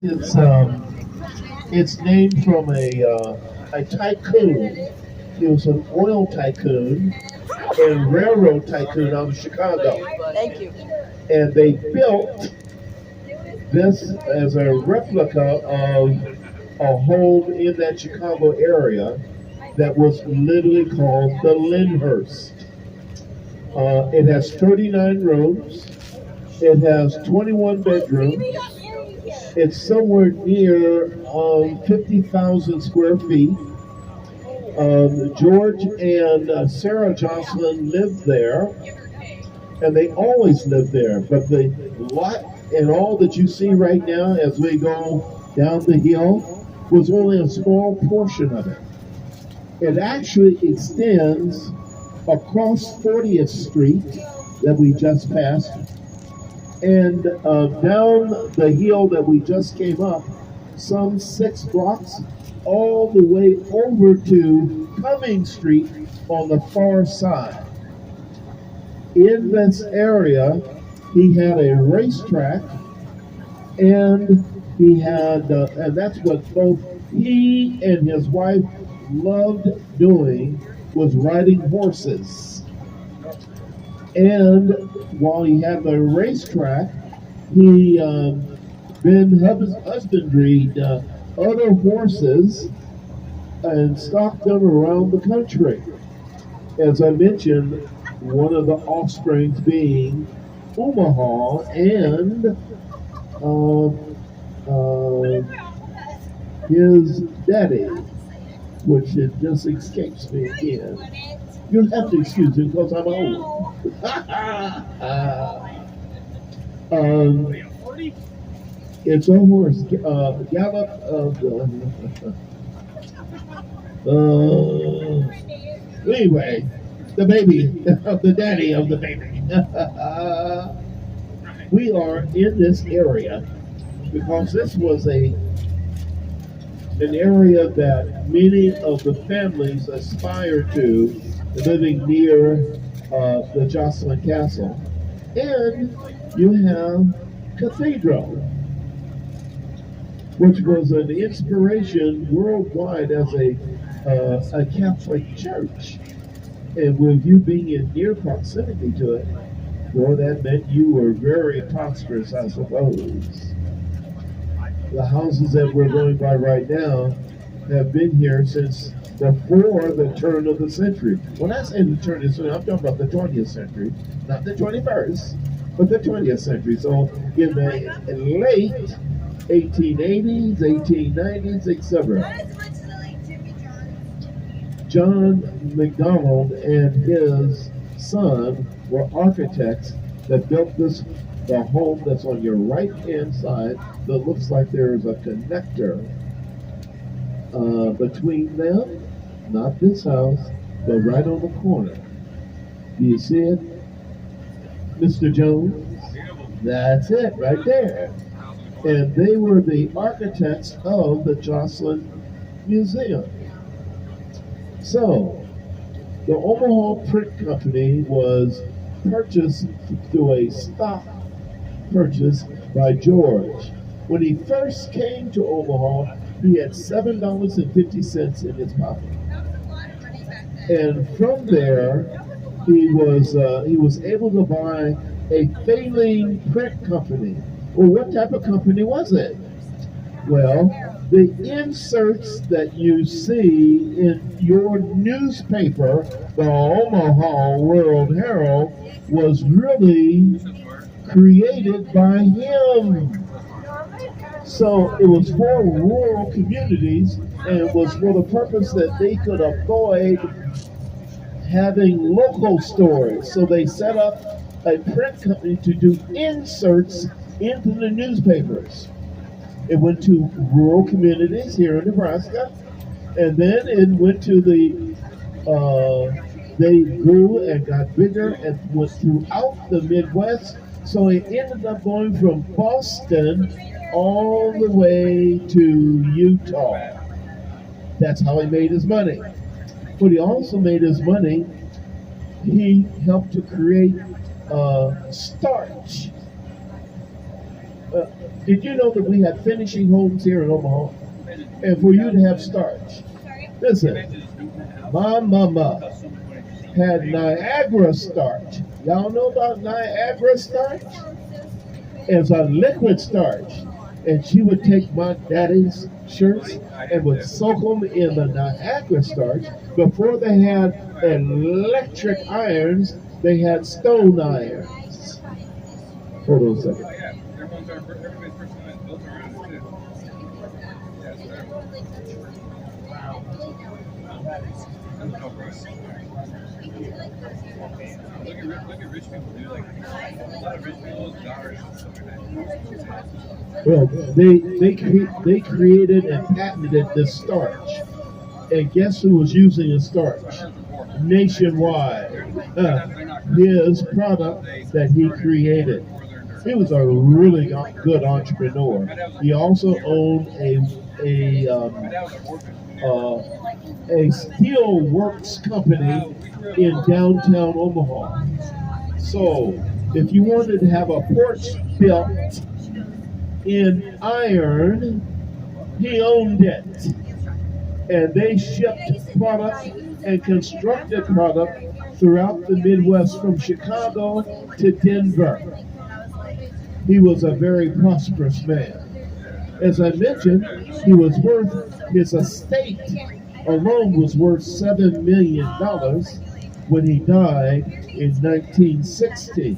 It's it's named from a tycoon. He was an oil tycoon and railroad tycoon out of Chicago, Thank you. and they built this as a replica of a home in that Chicago area that was literally called the Lyndhurst. It has 39 rooms. It has 21 bedrooms. It's somewhere near 50,000 square feet. George and Sarah Jocelyn lived there, and they always lived there. But the lot and all that you see right now as we go down the hill was only a small portion of it. It actually extends across 40th Street that we just passed, and down the hill that we just came up, some 6 blocks, all the way over to Cumming Street on the far side. In this area, he had a racetrack, and he had, and that's what both he and his wife loved doing, was riding horses. And while he had the racetrack, he then husbandried other horses and stocked them around the country. As I mentioned, one of the offsprings being Omaha and uh, his daddy, which it just escapes me again. You'll have to excuse me because I'm old. um, it's a horse gallop of the. Anyway, the baby, the daddy of the baby. We are in this area because this was an area that many of the families aspire to, living near the Jocelyn Castle. And you have Cathedral, which was an inspiration worldwide as a Catholic church. And with you being in near proximity to it, well, that meant you were very prosperous, I suppose. The houses that we're going by right now have been here since before the turn of the century. When I say the turn of the century, I'm talking about the 20th century, not the 21st, but the 20th century. So in the late 1880s, 1890s, etc. John McDonald and his son were architects that built the home that's on your right-hand side that looks like there's a connector between them, not this house, but right on the corner. Do you see it, Mr. Jones? That's it, right there. And they were the architects of the Jocelyn Museum. So, the Omaha Print Company was purchased through a stock purchase by George. When he first came to Omaha, he had $7.50 in his pocket. And from there, he was able to buy a failing print company. Well, what type of company was it? Well, the inserts that you see in your newspaper, the Omaha World Herald, was really created by him. So it was for rural communities, and it was for the purpose that they could avoid having local stores. So they set up a print company to do inserts into the newspapers. It went to rural communities here in Nebraska, and then it went to they grew and got bigger and was throughout the Midwest. So it ended up going from Boston all the way to Utah. That's how he made his money. But he also made his money, he helped to create starch. Uh, did you know that we had finishing homes here in Omaha? And for you to have starch, listen, my mama had Niagara starch. Y'all know about Niagara starch? It's a liquid starch. And she would take my daddy's shirts and would soak them in the Niagara starch. Before they had electric irons, they had stone irons. Hold on a second. Well, they created and patented this starch, and guess who was using the starch nationwide? His product that he created. He was a really good entrepreneur. He also owned a steel works company in downtown Omaha. So, if you wanted to have a porch built in iron, he owned it. And they shipped product and constructed product throughout the Midwest from Chicago to Denver. He was a very prosperous man. As I mentioned, his estate alone was worth $7 million when he died in 1960.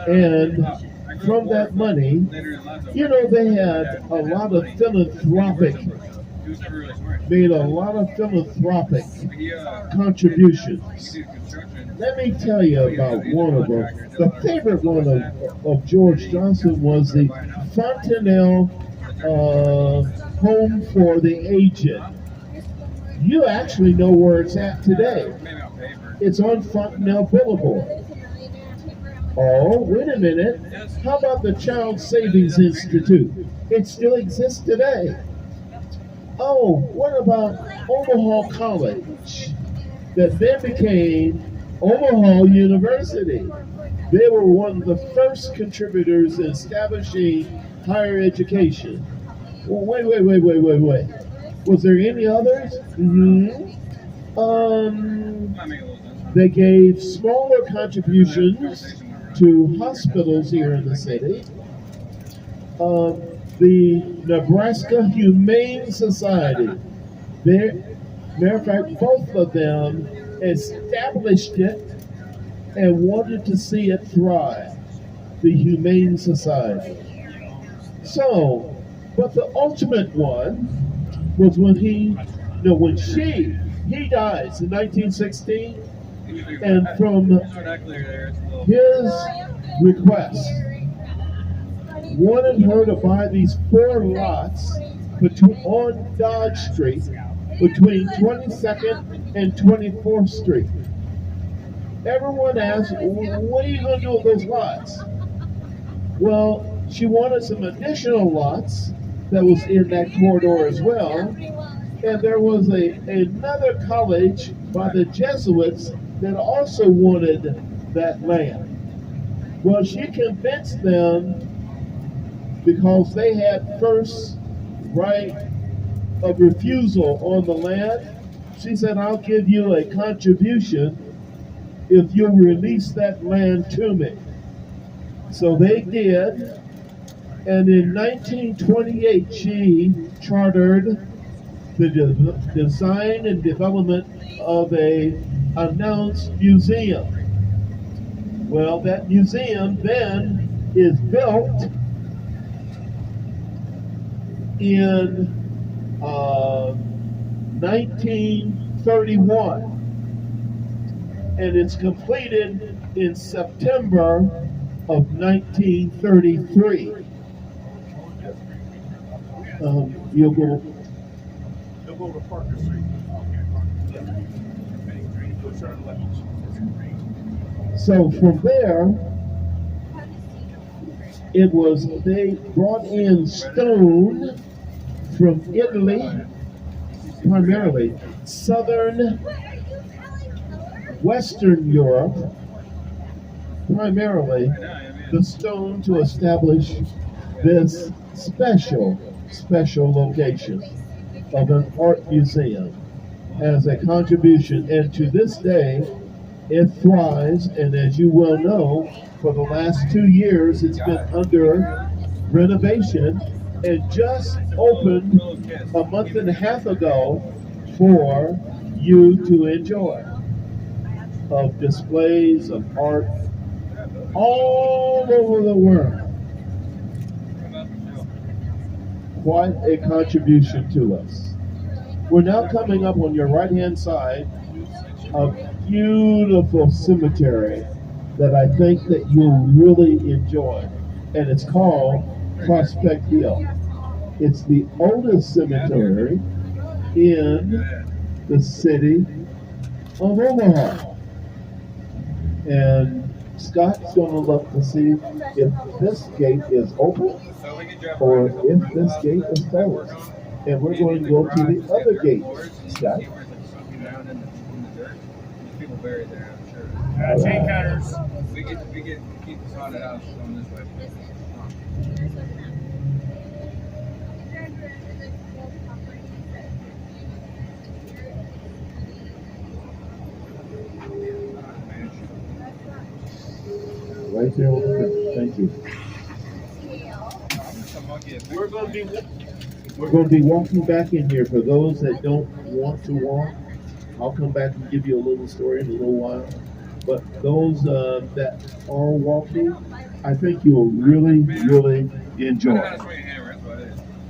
And from that money, they had made a lot of philanthropic contributions. Let me tell you about one of them. The favorite one of George Johnson was the Fontanelle Home for the Aged. You actually know where it's at today. It's on Fontanelle Boulevard. Oh, wait a minute. How about the Child Savings Institute? It still exists today. Oh, what about Omaha College, that then became Omaha University? They were one of the first contributors in establishing higher education. Well, wait. Was there any others? They gave smaller contributions to hospitals here in the city. The Nebraska Humane Society. Matter of fact, both of them established it and wanted to see it thrive. The Humane Society. So, but the ultimate one was when he dies in 1916, and from his request, wanted her to buy these 4 lots on Dodge Street between 22nd and 24th Street. Everyone asked, what are you going to do with those lots? Well, she wanted some additional lots that was in that corridor as well. And there was another college by the Jesuits that also wanted that land. Well, she convinced them, because they had first right of refusal on the land. She said, I'll give you a contribution if you'll release that land to me. So they did, and in 1928 she chartered the design and development of a announced museum. Well, that museum then is built in 1931, and it's completed in September of 1933. You'll go to Parker Street. So from there, they brought in stone from Italy, primarily southern, Western Europe, primarily, the stone to establish this special location of an art museum as a contribution. And to this day, it thrives. And as you well know, for the last 2 years, it's been under renovation and just opened a month and a half ago for you to enjoy, of displays of art all over the world. Quite a contribution to us. We're now coming up on your right-hand side, a beautiful cemetery that I think that you'll really enjoy, and it's called Prospect Hill. It's the oldest cemetery in the city of Omaha. And Scott's going to look to see if this gate is open or if this gate is closed. And we're going to go to the other gate, Scott. People buried there, I'm sure. Chain cutters. We get to keep this haunted house going this way. Right there on the front. Thank you. We're going to be walking back in here. For those that don't want to walk, I'll come back and give you a little story in a little while. But those that are walking, I think you'll really enjoy.